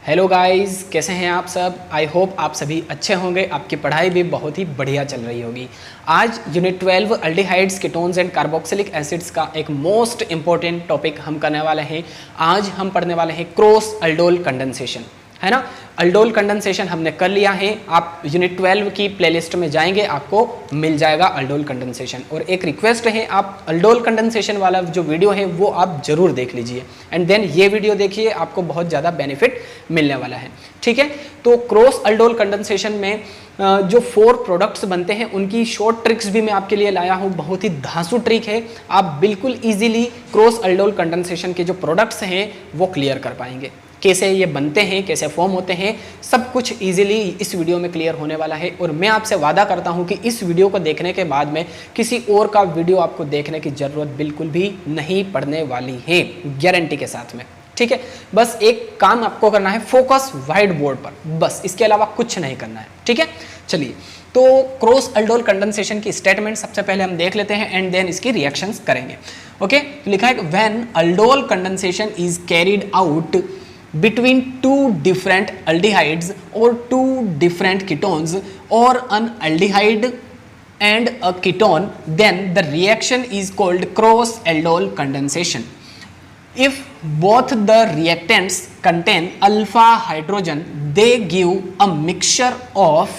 Hello guys, कैसे हैं आप सब। आई होप आप सभी अच्छे होंगे, आपकी पढ़ाई भी बहुत ही बढ़िया चल रही होगी। आज unit 12 aldehydes, ketones and carboxylic acids का एक मोस्ट इंपॉर्टेंट टॉपिक हम करने वाले हैं। आज हम पढ़ने वाले हैं क्रॉस अल्डोल कंडेंसेशन, है ना। अल्डोल कंडेंसेशन हमने कर लिया है। आप यूनिट 12 की प्लेलिस्ट में जाएंगे, आपको मिल जाएगा अल्डोल कंडेंसेशन। और एक रिक्वेस्ट है, आप अल्डोल कंडेंसेशन वाला जो वीडियो है वो आप जरूर देख लीजिए एंड देन ये वीडियो देखिए, आपको बहुत ज़्यादा बेनिफिट मिलने वाला है। ठीक है, तो क्रॉस अल्डोल कंडेंसेशन में जो 4 प्रोडक्ट्स बनते हैं उनकी शॉर्ट ट्रिक्स भी मैं आपके लिए लाया हूँ। बहुत ही धांसू ट्रिक है, आप बिल्कुल ईजिली क्रॉस अल्डोल कंडेंसेशन के जो प्रोडक्ट्स हैं वो क्लियर कर पाएंगे। कैसे ये बनते हैं, कैसे फॉर्म होते हैं, सब कुछ इजीली इस वीडियो में क्लियर होने वाला है। और मैं आपसे वादा करता हूं कि इस वीडियो को देखने के बाद में किसी और का वीडियो आपको देखने की ज़रूरत बिल्कुल भी नहीं पड़ने वाली है, गारंटी के साथ में। ठीक है, बस एक काम आपको करना है, फोकस व्हाइट बोर्ड पर, बस इसके अलावा कुछ नहीं करना है। ठीक है, चलिए तो क्रॉस अल्डोल कंडेंसेशन की स्टेटमेंट सबसे पहले हम देख लेते हैं एंड देन इसकी रिएक्शंस करेंगे। ओके, तो लिखा है when aldol condensation is carried out between two different aldehydes or two different ketones or an aldehyde and a ketone, then the reaction is called cross aldol condensation. If both the reactants contain alpha hydrogen, they give a mixture of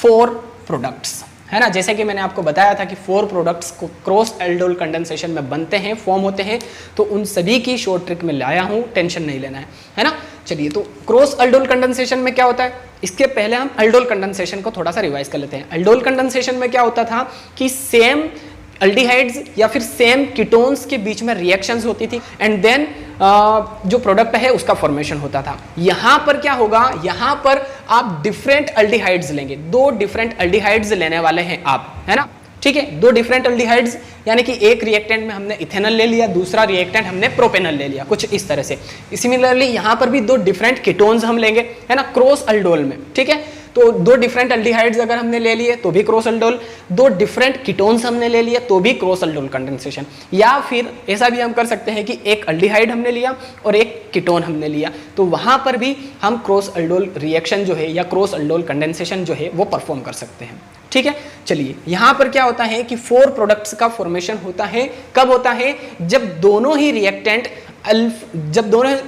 4 products, है ना। जैसे कि मैंने आपको बताया था कि 4 products को क्रॉस अल्डोल कंडेंसेशन में बनते हैं, फॉर्म होते हैं, तो उन सभी की शॉर्ट ट्रिक में लाया हूं, टेंशन नहीं लेना है ना। चलिए, तो क्रॉस अल्डोल कंडेंसेशन में क्या होता है, इसके पहले हम अल्डोल कंडेंसेशन को थोड़ा सा रिवाइज कर लेते हैं। अल्डोल कंडेंसेशन में क्या होता था कि सेम अल्डिहाइड्स या फिर सेम कीटोन्स के बीच में रिएक्शंस होती थी एंड देन जो प्रोडक्ट है उसका फॉर्मेशन होता था। यहां पर क्या होगा, यहां पर आप डिफरेंट अल्डिहाइड्स लेंगे, 2 डिफरेंट अल्डिहाइड्स लेने वाले हैं आप, है ना। ठीक है, 2 डिफरेंट अल्डिहाइड्स, यानी कि एक रिएक्टेंट में हमने इथेनॉल ले लिया, दूसरा रिएक्टेंट हमने प्रोपेनॉल ले लिया, कुछ इस तरह से। सिमिलरली यहां पर भी 2 डिफरेंट कीटोन्स हम लेंगे, है ना, क्रॉस अल्डोल में। ठीक है, तो 2 डिफरेंट अल्डिहाइड्स अगर हमने ले लिए तो भी क्रॉस अल्डोल, 2 डिफरेंट कीटोन्स हमने ले लिए तो भी क्रॉस अल्डोल कंडेंसेशन। या फिर ऐसा भी हम कर सकते हैं कि एक अल्डिहाइड हमने लिया और एक कीटोन हमने लिया, तो वहां पर भी हम क्रॉस अल्डोल रिएक्शन जो है या क्रॉस अल्डोल कंडेंसेशन जो है वो परफॉर्म कर सकते हैं। ठीक है, चलिए यहां पर क्या होता है कि 4 प्रोडक्ट्स का फॉर्मेशन होता है। कब होता है, जब दोनों ही रिएक्टेंट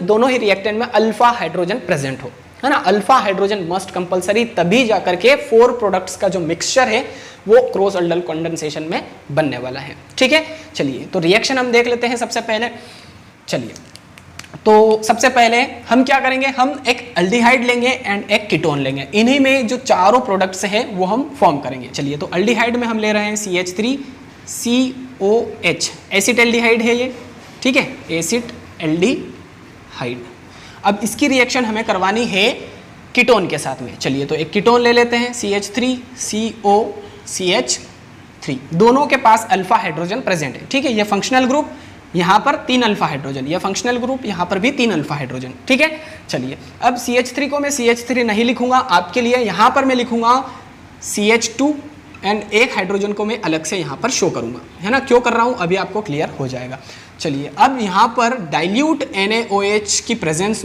दोनों ही रिएक्टेंट में अल्फा हाइड्रोजन प्रेजेंट हो, है ना। अल्फा हाइड्रोजन मस्ट कंपलसरी, तभी जाकर के 4 प्रोडक्ट्स का जो मिक्सचर है वो क्रॉस अल्डोल कंडेंसेशन में बनने वाला है। ठीक है, चलिए तो रिएक्शन हम देख लेते हैं सबसे पहले। चलिए, तो सबसे पहले हम क्या करेंगे, हम एक अल्डिहाइड लेंगे एंड एक कीटोन लेंगे, इन्हीं में जो चारों प्रोडक्ट्स हैं वो हम फॉर्म करेंगे। चलिए, तो अल्डिहाइड में हम ले रहे हैं CH3COH, एसिड एल्डिहाइड है ये। ठीक है, एसिड एल्डिहाइड। अब इसकी रिएक्शन हमें करवानी है कीटोन के साथ में। चलिए, तो एक कीटोन ले लेते हैं, CH3COCH3, दोनों के पास अल्फा हाइड्रोजन प्रेजेंट है। ठीक है, ये फंक्शनल ग्रुप, यहाँ पर 3 अल्फा हाइड्रोजन, ये फंक्शनल ग्रुप, यहाँ पर भी 3 अल्फा हाइड्रोजन। ठीक है, चलिए अब CH3 को मैं CH3 नहीं लिखूंगा आपके लिए, यहाँ पर मैं लिखूंगा CH2 एंड एक हाइड्रोजन को मैं अलग से यहाँ पर शो करूंगा, है ना। क्यों कर रहा हूँ अभी आपको क्लियर हो जाएगा। चलिए, अब यहाँ पर डाइल्यूट NaOH की प्रेजेंस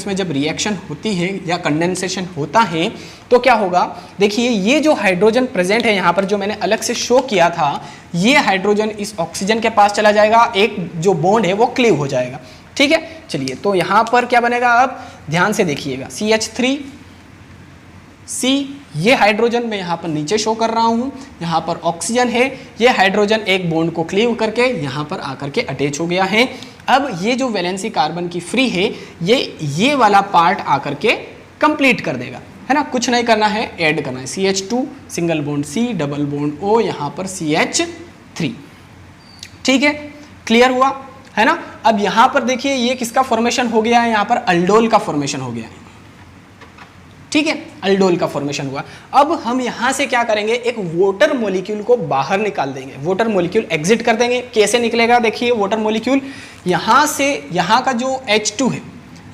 में जब रिएक्शन होती है या कंडेंसेशन होता है तो क्या होगा, देखिए ये जो हाइड्रोजन प्रेजेंट है यहाँ पर, जो मैंने अलग से शो किया था, ये हाइड्रोजन इस ऑक्सीजन के पास चला जाएगा, एक जो बॉन्ड है वो क्लीव हो जाएगा। ठीक है, चलिए तो यहाँ पर क्या बनेगा, अब ध्यान से देखिएगा, CH3C, ये हाइड्रोजन मैं यहाँ पर नीचे शो कर रहा हूँ, यहाँ पर ऑक्सीजन है, ये हाइड्रोजन एक बॉन्ड को क्लीव करके यहाँ पर आकर के अटैच हो गया है। अब ये जो वैलेंसी कार्बन की फ्री है, ये वाला पार्ट आकर के कंप्लीट कर देगा, है ना। कुछ नहीं करना है, ऐड करना है, CH2 single bond C double bond O, यहाँ पर CH3। ठीक है, क्लियर हुआ, है ना। अब यहाँ पर देखिए ये किसका फॉर्मेशन हो गया है, यहाँ पर अल्डोल का फॉर्मेशन हो गया है। ठीक है, अल्डोल का फॉर्मेशन हुआ। अब हम यहां से क्या करेंगे, एक वाटर मॉलिक्यूल को बाहर निकाल देंगे, वाटर मॉलिक्यूल एग्जिट कर देंगे। कैसे निकलेगा, देखिए वाटर मॉलिक्यूल यहां से, यहां का जो H2 है,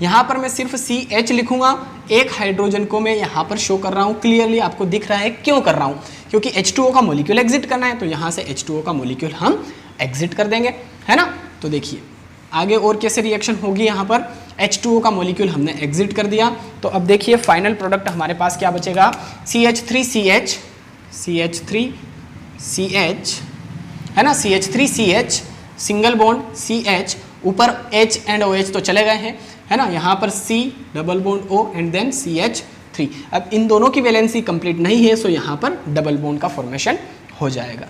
यहां पर मैं सिर्फ CH लिखूंगा, एक हाइड्रोजन को मैं यहां पर शो कर रहा हूं, क्लियरली आपको दिख रहा है क्यों कर रहा हूं, क्योंकि H2O का मॉलिक्यूल एग्जिट करना है, तो यहां से H2O का मॉलिक्यूल हम एग्जिट कर देंगे, है ना। तो देखिए आगे और कैसे रिएक्शन होगी यहाँ पर, H2O का मॉलिक्यूल हमने एग्जिट कर दिया। तो अब देखिए फाइनल प्रोडक्ट हमारे पास क्या बचेगा, CH3CH, CH3CH है ना, CH3CH सिंगल बॉन्ड CH, ऊपर H एंड OH तो चले गए हैं, है ना, यहाँ पर C double bond O and then CH3। अब इन दोनों की वैलेंसी कंप्लीट नहीं है, सो यहाँ पर डबल बॉन्ड का फॉर्मेशन हो जाएगा।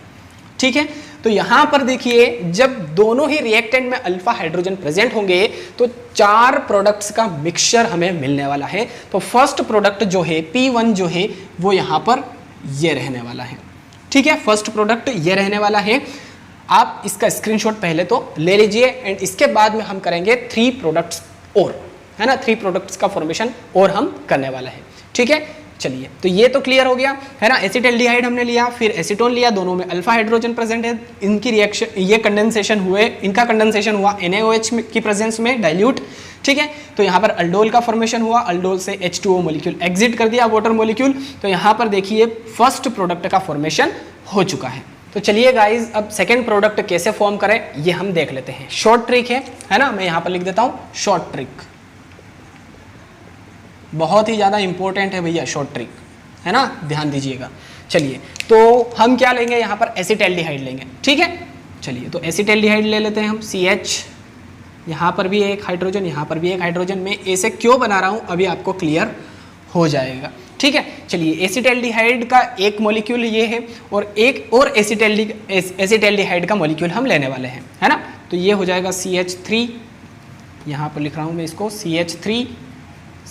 ठीक है, तो यहाँ पर देखिए जब दोनों ही रिएक्टेंट में अल्फा हाइड्रोजन प्रेजेंट होंगे तो 4 प्रोडक्ट्स का मिक्सचर हमें मिलने वाला है। तो फर्स्ट प्रोडक्ट जो है P1 जो है वो यहाँ पर ये रहने वाला है। ठीक है, फर्स्ट प्रोडक्ट ये रहने वाला है। आप इसका स्क्रीनशॉट पहले तो ले लीजिए एंड इसके बाद में हम करेंगे 3 प्रोडक्ट्स और, है ना, 3 प्रोडक्ट्स का फॉर्मेशन और हम करने वाला है। ठीक है, चलिए तो ये तो क्लियर हो गया, है ना। एसिटाल्डिहाइड हमने लिया, फिर एसीटोन लिया, दोनों में अल्फा हाइड्रोजन प्रेजेंट है, इनकी रिएक्शन, ये कंडेंसेशन हुए, इनका कंडेंसेशन हुआ NaOH की प्रेजेंस में डाइल्यूट। ठीक है, तो यहाँ पर अल्डोल का फॉर्मेशन हुआ, अल्डोल से H2O मॉलिक्यूल एग्जिट कर दिया, वाटर मॉलिक्यूल। तो यहाँ पर देखिए फर्स्ट प्रोडक्ट का फॉर्मेशन हो चुका है। तो चलिए गाइज अब सेकेंड प्रोडक्ट कैसे फॉर्म करें ये हम देख लेते हैं। शॉर्ट ट्रिक है ना, मैं यहाँ पर लिख देता हूँ शॉर्ट ट्रिक, बहुत ही ज़्यादा इंपॉर्टेंट है भैया शॉर्ट ट्रिक, है ना, ध्यान दीजिएगा। चलिए तो हम क्या लेंगे, यहाँ पर एसिटाल्डिहाइड लेंगे। ठीक है, चलिए तो एसिटाल्डिहाइड ले लेते हैं हम, CH, यहाँ पर भी एक हाइड्रोजन, यहाँ पर भी एक हाइड्रोजन। मैं ऐसे क्यों बना रहा हूँ अभी आपको क्लियर हो जाएगा। ठीक है, चलिए एसिटाल्डिहाइड का एक मॉलिक्यूल ये है और एक और एसिटाल्डिहाइड का मॉलिक्यूल हम लेने वाले हैं, है ना। तो ये हो जाएगा CH3, यहाँ पर लिख रहा हूँ मैं इसको CH3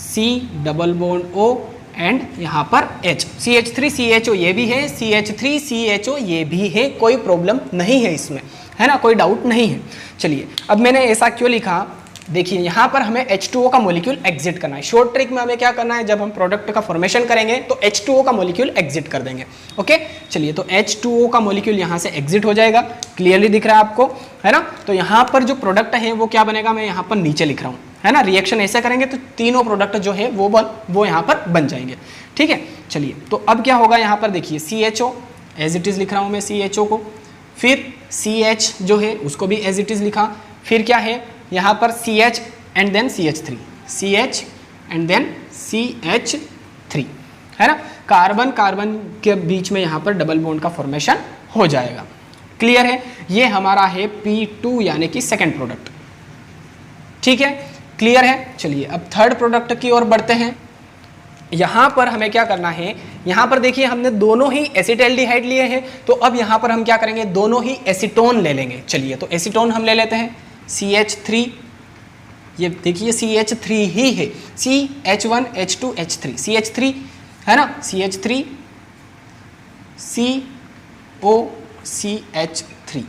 C double bond O and यहाँ पर H, CH3CHO ये भी है, CH3CHO ये भी है, कोई प्रॉब्लम नहीं है इसमें, है ना, कोई डाउट नहीं है। चलिए अब मैंने ऐसा क्यों लिखा, देखिए यहाँ पर हमें H2O का मॉलिक्यूल एग्जिट करना है। शॉर्ट ट्रिक में हमें क्या करना है, जब हम प्रोडक्ट का फॉर्मेशन करेंगे तो H2O का मॉलिक्यूल एग्जिट कर देंगे। ओके, चलिए तो H2O का मॉलिक्यूल यहाँ से एग्जिट हो जाएगा, क्लियरली दिख रहा है आपको, है ना। तो यहाँ पर जो प्रोडक्ट है वो क्या बनेगा, मैं यहाँ पर नीचे लिख रहा हूँ, है ना। रिएक्शन ऐसे करेंगे तो तीनों प्रोडक्ट जो है वो यहाँ पर बन जाएंगे। ठीक है, चलिए तो अब क्या होगा, यहाँ पर देखिए CHO एज इट इज़ लिख रहा हूँ मैं CHO को, फिर CH जो है उसको भी एज इट इज़ लिखा, फिर क्या है यहाँ पर CH and then CH3, CH and then CH3, है ना। कार्बन कार्बन के बीच में यहाँ पर डबल बॉन्ड का फॉर्मेशन हो जाएगा। क्लियर है, ये हमारा है P2 यानी कि सेकेंड प्रोडक्ट। ठीक है, क्लियर है। चलिए अब थर्ड प्रोडक्ट की ओर बढ़ते हैं। यहाँ पर हमें क्या करना है, यहाँ पर देखिए हमने दोनों ही एसिटाल्डिहाइड लिए हैं, तो अब यहाँ पर हम क्या करेंगे, दोनों ही एसीटोन ले लेंगे। चलिए तो एसीटोन हम ले लेते हैं CH3, ये देखिए CH3 ही है, CH1 H2 H3 CH3, है ना, CH3 CO CH3।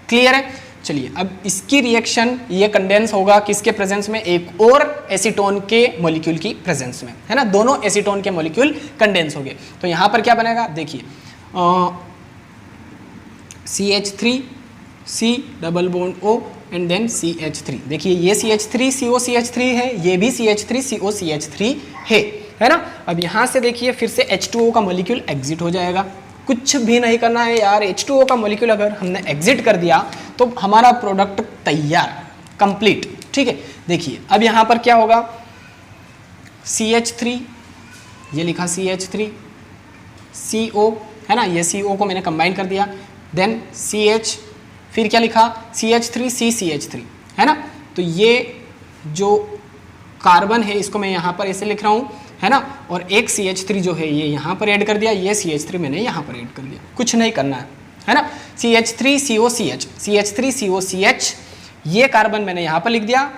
क्लियर है। चलिए अब इसकी रिएक्शन ये कंडेंस होगा किसके प्रेजेंस में, एक और एसीटोन के मॉलिक्यूल की प्रेजेंस में, है ना। दोनों एसीटोन के मॉलिक्यूल कंडेंस हो गए, तो यहाँ पर क्या बनेगा, देखिए CH3 C double bond O and then CH3। देखिए ये CH3 CO CH3 है, ये भी CH3 CO CH3 है ना। अब यहाँ से देखिए फिर से H2O का मॉलिक्यूल एग्जिट हो जाएगा, कुछ भी नहीं करना है यार। H2O का मॉलिक्यूल अगर हमने एग्जिट कर दिया तो हमारा प्रोडक्ट तैयार, कंप्लीट। ठीक है, देखिए अब यहाँ पर क्या होगा, CH3, ये लिखा CH3 CO, है ना, ये CO को मैंने कंबाइन कर दिया, देन CH, फिर क्या लिखा CH3 C CH3, है ना। तो ये जो कार्बन है इसको मैं यहाँ पर ऐसे लिख रहा हूँ, है ना, और एक CH3 जो है ये यहाँ पर ऐड कर दिया, ये CH3 मैंने यहाँ पर ऐड कर दिया, कुछ नहीं करना है ना। CH3 CO CH, CH3 CO CH, ये कार्बन मैंने यहाँ पर लिख दिया,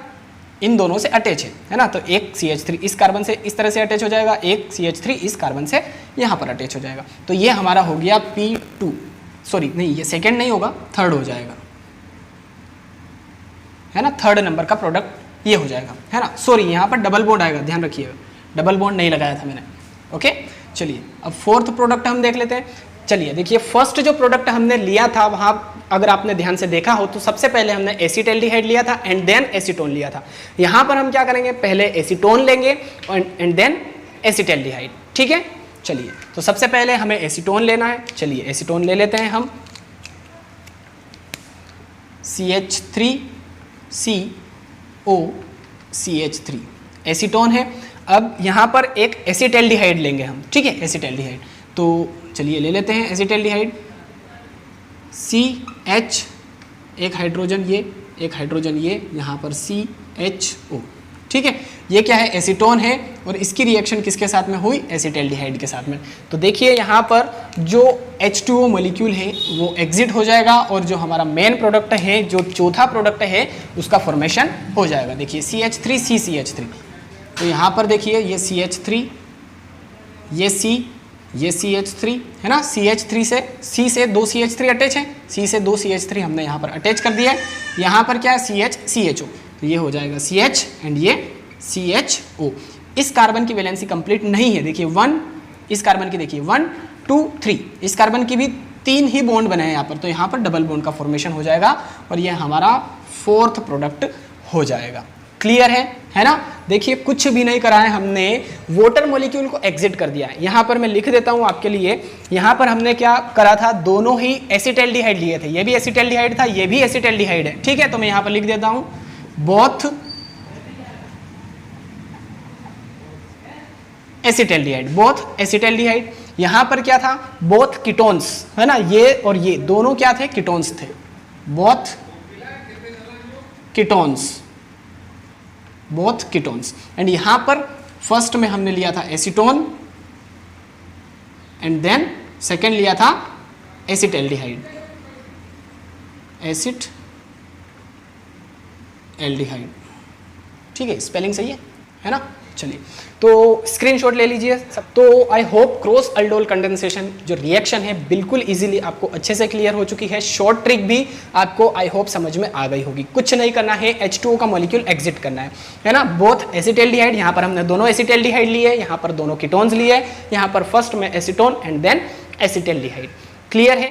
इन दोनों से अटैच है ना। तो एक CH3 इस कार्बन से इस तरह से अटैच हो जाएगा, एक CH3 इस कार्बन से यहाँ पर अटैच हो जाएगा। तो ये हमारा हो गया P2, सॉरी नहीं, ये सेकेंड नहीं होगा, थर्ड हो जाएगा, है ना। थर्ड नंबर का प्रोडक्ट ये हो जाएगा, है ना। सॉरी यहाँ पर डबल बॉन्ड आएगा, ध्यान रखिएगा, डबल बॉन्ड नहीं लगाया था मैंने। ओके, चलिए अब फोर्थ प्रोडक्ट हम देख लेते हैं। चलिए देखिए फर्स्ट जो प्रोडक्ट हमने लिया था वहाँ अगर आपने ध्यान से देखा हो तो सबसे पहले हमने एसिटाल्डिहाइड लिया था एंड देन एसीटोन लिया था। यहाँ पर हम क्या करेंगे, पहले एसीटोन लेंगे एंड देन एसिटाल्डिहाइड। ठीक है, चलिए तो सबसे पहले हमें एसीटोन लेना है। चलिए एसीटोन ले लेते हैं हम, CH3CO CH3 एसीटोन है। अब यहाँ पर एक एसिटैल्डिहाइड लेंगे हम, ठीक है, एसिटैल्डिहाइड। तो चलिए ले लेते हैं एसिटैल्डिहाइड, CH, एक हाइड्रोजन ये, एक हाइड्रोजन ये, यहाँ पर CHO, ठीक है। ये क्या है, एसीटोन है, और इसकी रिएक्शन किसके साथ में हुई, एसिटैल्डिहाइड के साथ में। तो देखिए यहाँ पर जो H2O मॉलिक्यूल है वो एग्जिट हो जाएगा, और जो हमारा मेन प्रोडक्ट है, जो चौथा प्रोडक्ट है, उसका फॉर्मेशन हो जाएगा। देखिए CH3 CCH3, तो यहाँ पर देखिए ये CH3, ये C, ये CH3 है ना, CH3 से C से 2 CH3 अटैच है, C से 2 CH3 हमने यहाँ पर अटैच कर दिया है। यहाँ पर क्या है, CH CHO, तो ये हो जाएगा CH एंड ये CHO। इस कार्बन की वैलेंसी कंप्लीट नहीं है, देखिए 1, इस कार्बन की देखिए 1 2 3, इस कार्बन की भी 3 ही बॉन्ड बने हैं यहाँ पर, तो यहाँ पर डबल बॉन्ड का फॉर्मेशन हो जाएगा, और ये हमारा 4th प्रोडक्ट हो जाएगा। क्लियर है ना। देखिए कुछ भी नहीं करा है हमने, वाटर मॉलिक्यूल को एग्जिट कर दिया है। यहाँ पर मैं लिख देता हूँ आपके लिए, यहाँ पर हमने क्या करा था, दोनों ही एसिटैल्डिहाइड लिए थे, ये भी एसिटैल्डिहाइड था, ये भी एसिटैल्डिहाइड है, ठीक है। तो मैं यहाँ पर लिख देता हूँ बोथ एसिटैल्डिहाइड, बोथ एसिटैल्डिहाइड। यहाँ पर क्या था, बोथ कीटोन्स, है ना, ये और ये दोनों क्या थे, कीटोन्स थे, both ketones, both ketones. And यहाँ पर फर्स्ट में हमने लिया था एसीटोन, एंड देन सेकेंड लिया था एसिटैल्डिहाइड, एसिट एल्डिहाइड, ठीक है। स्पेलिंग सही है ना। चलिए तो स्क्रीनशॉट ले लीजिए सब। तो I hope cross aldol condensation जो रिएक्शन है बिल्कुल इजीली आपको अच्छे से क्लियर हो चुकी है। शॉर्ट ट्रिक भी आपको आई होप समझ में आ गई होगी। कुछ नहीं करना है, H2O का मॉलिक्यूल एग्जिट करना है ना। बोथ एसिटैल्डिहाइड, यहाँ पर हमने दोनों एसिटैल्डिहाइड लिए, यहाँ पर दोनों कीटोन्स लिए, यहाँ पर फर्स्ट में एसीटोन एंड देन एसिटैल्डिहाइड। क्लियर है।